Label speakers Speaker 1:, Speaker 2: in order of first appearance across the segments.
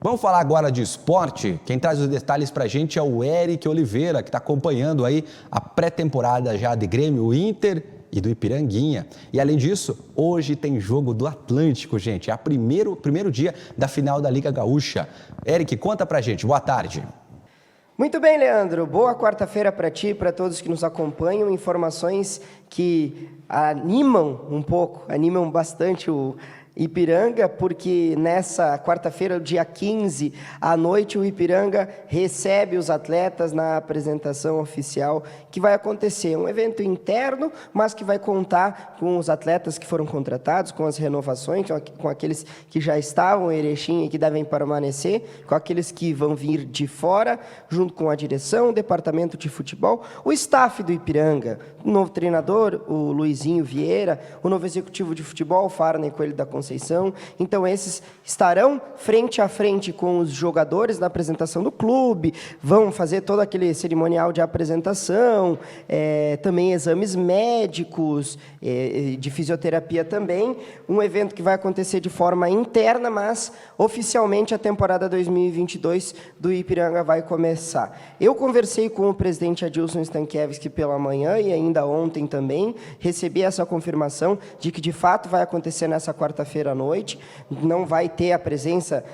Speaker 1: Vamos falar agora de esporte? Quem traz os detalhes pra gente é o Eric Oliveira, que está acompanhando aí a pré-temporada já de Grêmio, Inter e do Ipiranguinha. E além disso, hoje tem jogo do Atlântico, gente. É o primeiro dia da final da Liga Gaúcha. Eric, conta pra gente. Boa tarde.
Speaker 2: Muito bem, Leandro. Boa quarta-feira para ti e para todos que nos acompanham. Informações que animam bastante o Ipiranga, porque nessa quarta-feira, dia 15, à noite, o Ipiranga recebe os atletas na apresentação oficial que vai acontecer. Um evento interno, mas que vai contar com os atletas que foram contratados, com as renovações, com aqueles que já estavam em Erechim e que devem permanecer, com aqueles que vão vir de fora, junto com a direção, o departamento de futebol, o staff do Ipiranga, o novo treinador, o Luizinho Vieira, o novo executivo de futebol, o Farney Coelho da Conceição. Então, esses estarão frente a frente com os jogadores na apresentação do clube, vão fazer todo aquele cerimonial de apresentação, também exames médicos, de fisioterapia também. Um evento que vai acontecer de forma interna, mas oficialmente a temporada 2022 do Ipiranga vai começar. Eu conversei com o presidente Adilson Stankiewicz pela manhã e ainda ontem também, recebi essa confirmação de que de fato vai acontecer nessa quarta-feira à noite, não vai ter a presença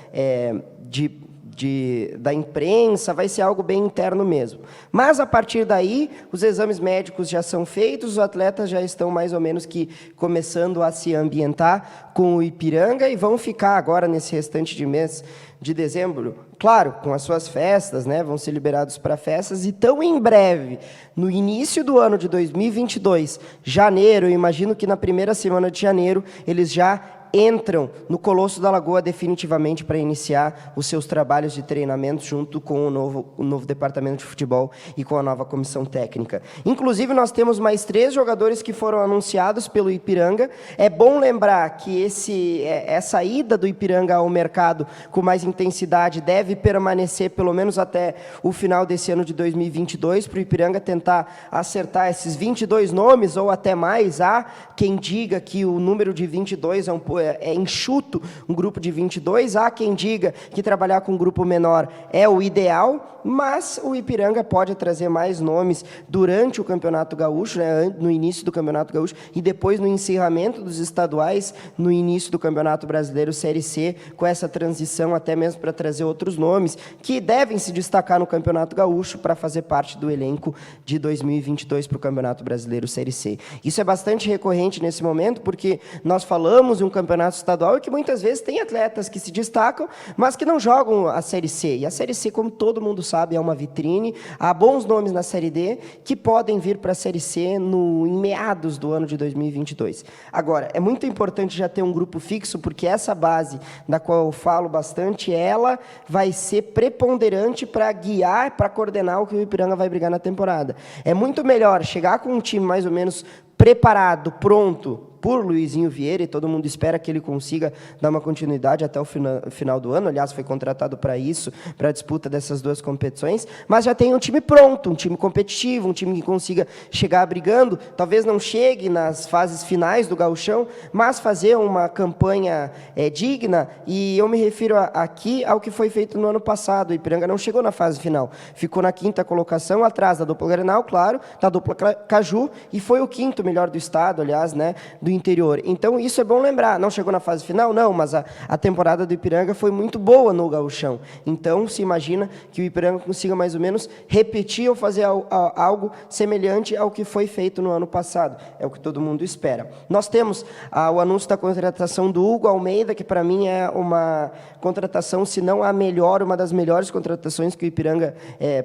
Speaker 2: da imprensa, vai ser algo bem interno mesmo. Mas, a partir daí, os exames médicos já são feitos, os atletas já estão mais ou menos que começando a se ambientar com o Ipiranga e vão ficar agora nesse restante de mês de dezembro, claro, com as suas festas, né, vão ser liberados para festas, e tão em breve, no início do ano de 2022, janeiro, eu imagino que na primeira semana de janeiro, eles já entram no Colosso da Lagoa definitivamente para iniciar os seus trabalhos de treinamento junto com o novo departamento de futebol e com a nova comissão técnica. Inclusive, nós temos mais 3 jogadores que foram anunciados pelo Ipiranga. É bom lembrar que essa ida do Ipiranga ao mercado com mais intensidade deve permanecer pelo menos até o final desse ano de 2022, para o Ipiranga tentar acertar esses 22 nomes ou até mais. Há quem diga que o número de 22 é enxuto, um grupo de 22. Há quem diga que trabalhar com um grupo menor é o ideal, mas o Ipiranga pode trazer mais nomes durante o Campeonato Gaúcho, né, no início do Campeonato Gaúcho, e depois no encerramento dos estaduais, no início do Campeonato Brasileiro Série C, com essa transição até mesmo para trazer outros nomes que devem se destacar no Campeonato Gaúcho para fazer parte do elenco de 2022 para o Campeonato Brasileiro Série C. Isso é bastante recorrente nesse momento, porque nós falamos de um campeonato estadual e que muitas vezes tem atletas que se destacam, mas que não jogam a Série C. E a Série C, como todo mundo sabe, é uma vitrine. Há bons nomes na Série D que podem vir para a Série C em meados do ano de 2022. Agora, é muito importante já ter um grupo fixo, porque essa base da qual eu falo bastante, ela vai ser preponderante para guiar, para coordenar o que o Ipiranga vai brigar na temporada. É muito melhor chegar com um time mais ou menos preparado, pronto, por Luizinho Vieira, e todo mundo espera que ele consiga dar uma continuidade até o final do ano. Aliás, foi contratado para isso, para a disputa dessas 2 competições, mas já tem um time pronto, um time competitivo, um time que consiga chegar brigando, talvez não chegue nas fases finais do gauchão, mas fazer uma campanha digna, e eu me refiro aqui ao que foi feito no ano passado. O Ipiranga não chegou na fase final, ficou na 5ª colocação, atrás da dupla Grenal, claro, da dupla Caju, e foi o 5º melhor do estado, aliás, né, do interior. Então, isso é bom lembrar. Não chegou na fase final? Não, mas a temporada do Ipiranga foi muito boa no gauchão. Então, se imagina que o Ipiranga consiga mais ou menos repetir ou fazer algo semelhante ao que foi feito no ano passado. É o que todo mundo espera. Nós temos o anúncio da contratação do Hugo Almeida, que para mim é uma contratação, se não a melhor, uma das melhores contratações que o Ipiranga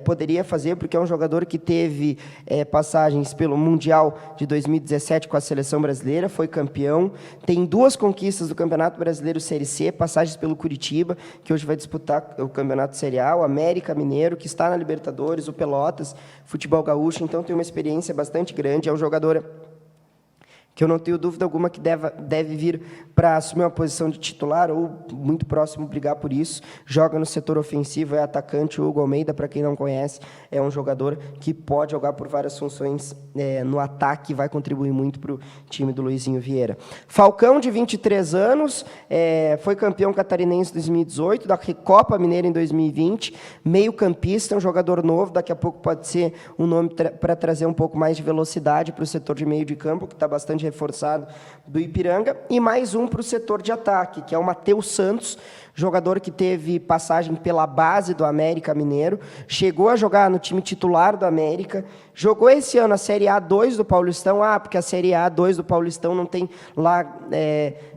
Speaker 2: poderia fazer, porque é um jogador que teve passagens pelo Mundial de 2017 com a seleção brasileira, foi campeão, tem 2 conquistas do Campeonato Brasileiro Série C, passagens pelo Curitiba, que hoje vai disputar o Campeonato Série A, o América Mineiro, que está na Libertadores, o Pelotas, futebol gaúcho, então tem uma experiência bastante grande, é um jogador que eu não tenho dúvida alguma que deve vir para assumir uma posição de titular ou muito próximo brigar por isso. Joga no setor ofensivo, é atacante. O Hugo Almeida, para quem não conhece, é um jogador que pode jogar por várias funções no ataque e vai contribuir muito para o time do Luizinho Vieira. Falcão, de 23 anos, foi campeão catarinense em 2018, da Recopa Mineira em 2020, meio-campista, um jogador novo, daqui a pouco pode ser um nome para trazer um pouco mais de velocidade para o setor de meio de campo, que está bastante reforçado do Ipiranga, e mais um para o setor de ataque, que é o Matheus Santos, jogador que teve passagem pela base do América Mineiro, chegou a jogar no time titular do América, jogou esse ano a Série A2 do Paulistão, porque a Série A2 do Paulistão não tem lá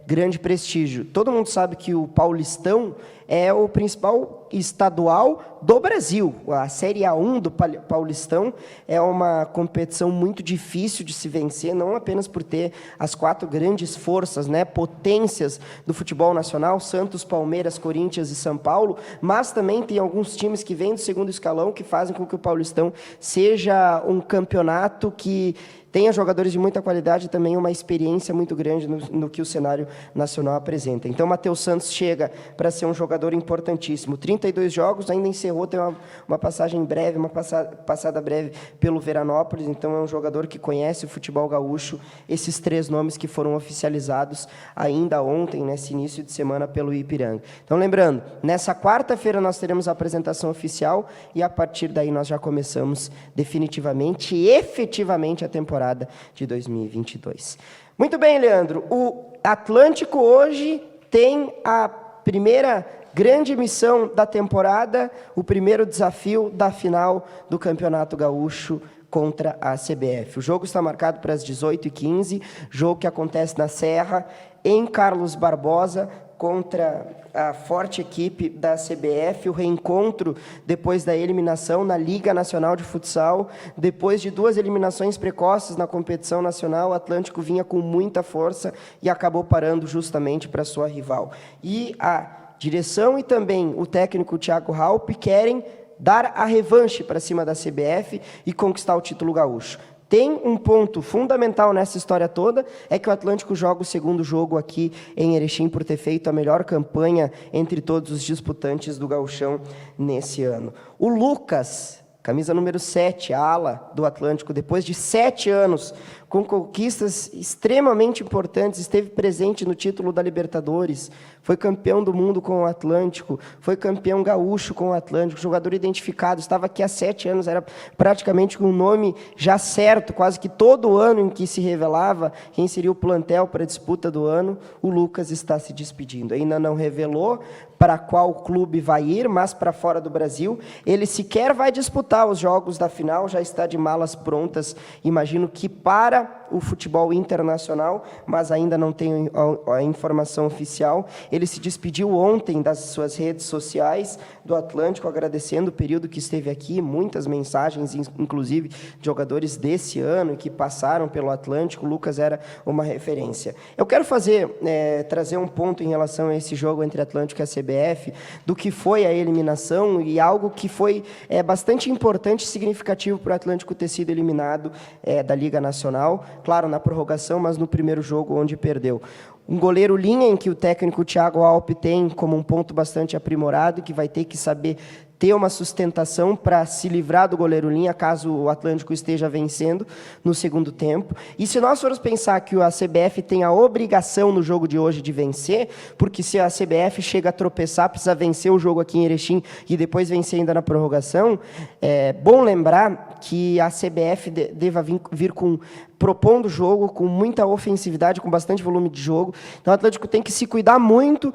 Speaker 2: grande prestígio. Todo mundo sabe que o Paulistão é o principal estadual do Brasil. A Série A1 do Paulistão é uma competição muito difícil de se vencer, não apenas por ter as 4 grandes forças, potências do futebol nacional, Santos, Palmeiras, Corinthians e São Paulo, mas também tem alguns times que vêm do segundo escalão que fazem com que o Paulistão seja um campeonato que tenha jogadores de muita qualidade e também uma experiência muito grande no que o cenário nacional apresenta. Então, Matheus Santos chega para ser um jogador importantíssimo. 32 jogos, ainda encerrou, tem uma passagem breve, uma passada breve pelo Veranópolis, então é um jogador que conhece o futebol gaúcho, esses 3 nomes que foram oficializados ainda ontem, nesse início de semana, pelo Ipiranga. Então, lembrando, nessa quarta-feira nós teremos a apresentação oficial e a partir daí nós já começamos definitivamente e efetivamente a temporada de 2022. Muito bem, Leandro. O Atlântico hoje tem a primeira grande missão da temporada, o primeiro desafio da final do Campeonato Gaúcho contra a CBF. O jogo está marcado para as 18h15, jogo que acontece na Serra, em Carlos Barbosa, contra a forte equipe da CBF, o reencontro depois da eliminação na Liga Nacional de Futsal. Depois de 2 eliminações precoces na competição nacional, o Atlântico vinha com muita força e acabou parando justamente para sua rival. E a direção e também o técnico Thiago Halpe querem dar a revanche para cima da CBF e conquistar o título gaúcho. Tem um ponto fundamental nessa história toda, é que o Atlântico joga o segundo jogo aqui em Erechim por ter feito a melhor campanha entre todos os disputantes do gauchão nesse ano. O Lucas, camisa número 7, a ala do Atlântico, depois de 7 anos, com conquistas extremamente importantes, esteve presente no título da Libertadores, foi campeão do mundo com o Atlântico, foi campeão gaúcho com o Atlântico, jogador identificado, estava aqui há 7 anos, era praticamente com um nome já certo, quase que todo ano em que se revelava quem seria o plantel para a disputa do ano, o Lucas está se despedindo. Ainda não revelou para qual clube vai ir, mas para fora do Brasil. Ele sequer vai disputar os jogos da final, já está de malas prontas, imagino que para o futebol internacional, mas ainda não tem a informação oficial. Ele se despediu ontem das suas redes sociais do Atlântico, agradecendo o período que esteve aqui, muitas mensagens, inclusive, de jogadores desse ano que passaram pelo Atlântico. O Lucas era uma referência. Eu quero trazer um ponto em relação a esse jogo entre Atlântico e a CBF, do que foi a eliminação e algo que foi bastante importante e significativo para o Atlântico ter sido eliminado da Liga Nacional, claro, na prorrogação, mas no primeiro jogo onde perdeu. Um goleiro linha em que o técnico Thiago Halpe tem como um ponto bastante aprimorado, que vai ter que saber ter uma sustentação para se livrar do goleiro linha, caso o Atlântico esteja vencendo no segundo tempo. E se nós formos pensar que a CBF tem a obrigação no jogo de hoje de vencer, porque se a CBF chega a tropeçar, precisa vencer o jogo aqui em Erechim e depois vencer ainda na prorrogação, é bom lembrar que a CBF deva vir propondo o jogo com muita ofensividade, com bastante volume de jogo. Então o Atlântico tem que se cuidar muito,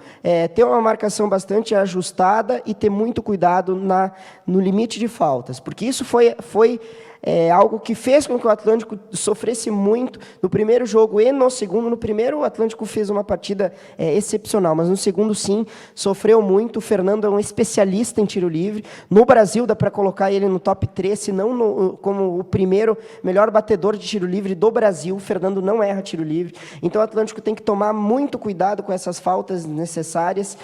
Speaker 2: ter uma marcação bastante ajustada e ter muito cuidado no limite de faltas, porque isso foi algo que fez com que o Atlântico sofresse muito no primeiro jogo e no segundo. No primeiro, o Atlântico fez uma partida excepcional, mas no segundo, sim, sofreu muito. O Fernando é um especialista em tiro livre. No Brasil, dá para colocar ele no top 3, se não como o primeiro melhor batedor de tiro livre do Brasil. O Fernando não erra tiro livre. Então, o Atlântico tem que tomar muito cuidado com essas faltas necessárias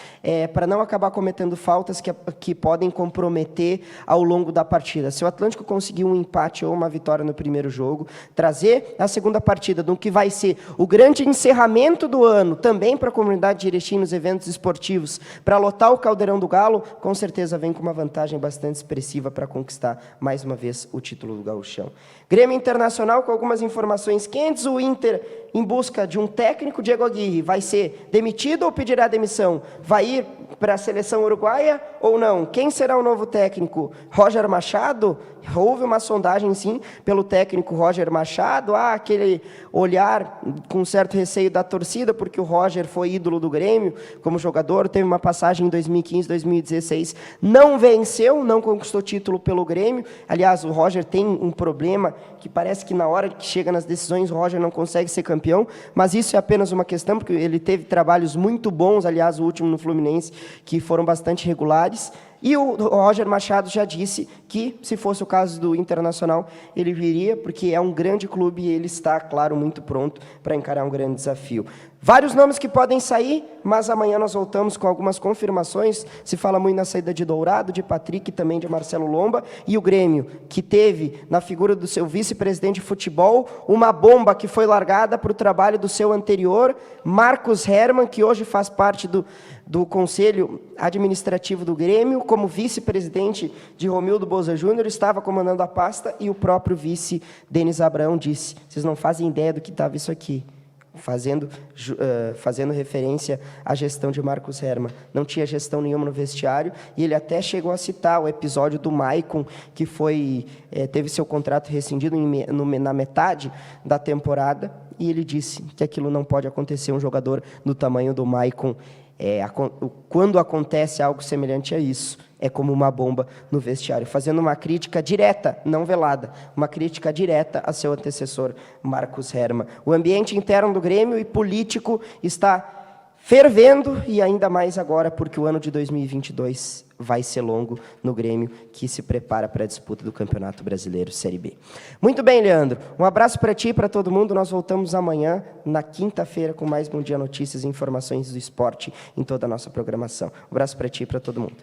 Speaker 2: para não acabar cometendo faltas que podem comprometer ao longo da partida. Se o Atlântico conseguir um empate empate ou uma vitória no primeiro jogo, trazer a segunda partida do que vai ser o grande encerramento do ano, também para a comunidade de Erechim nos eventos esportivos, para lotar o Caldeirão do Galo, com certeza vem com uma vantagem bastante expressiva para conquistar mais uma vez o título do Gauchão. Grêmio Internacional com algumas informações quentes, o Inter em busca de um técnico, Diego Aguirre, vai ser demitido ou pedirá demissão? Vai ir para a seleção uruguaia ou não? Quem será o novo técnico? Roger Machado? Houve uma sondagem, sim, pelo técnico Roger Machado, aquele olhar com certo receio da torcida, porque o Roger foi ídolo do Grêmio como jogador, teve uma passagem em 2015, 2016, não venceu, não conquistou título pelo Grêmio. Aliás, o Roger tem um problema que parece que na hora que chega nas decisões o Roger não consegue ser campeão, mas isso é apenas uma questão, porque ele teve trabalhos muito bons, aliás, o último no Fluminense, que foram bastante regulares. E o Roger Machado já disse que, se fosse o caso do Internacional, ele viria, porque é um grande clube e ele está, claro, muito pronto para encarar um grande desafio. Vários nomes que podem sair, mas amanhã nós voltamos com algumas confirmações. Se fala muito na saída de Dourado, de Patrick e também de Marcelo Lomba. E o Grêmio, que teve, na figura do seu vice-presidente de futebol, uma bomba que foi largada para o trabalho do seu anterior, Marcos Hermann, que hoje faz parte do Conselho Administrativo do Grêmio, como vice-presidente de Romildo Bolzan Júnior, estava comandando a pasta, e o próprio vice, Denis Abraão, disse: vocês não fazem ideia do que estava isso aqui. Fazendo referência à gestão de Marcos Hermann. Não tinha gestão nenhuma no vestiário, e ele até chegou a citar o episódio do Maicon, que teve seu contrato rescindido na metade da temporada, e ele disse que aquilo não pode acontecer. Um jogador do tamanho do Maicon, quando acontece algo semelhante a isso, é como uma bomba no vestiário, fazendo uma crítica direta, não velada, uma crítica direta a seu antecessor, Marcos Hermann. O ambiente interno do Grêmio e político está fervendo, e ainda mais agora, porque o ano de 2022 vai ser longo no Grêmio, que se prepara para a disputa do Campeonato Brasileiro Série B. Muito bem, Leandro. Um abraço para ti e para todo mundo. Nós voltamos amanhã, na quinta-feira, com mais Bom Dia Notícias e informações do esporte em toda a nossa programação. Um abraço para ti e para todo mundo.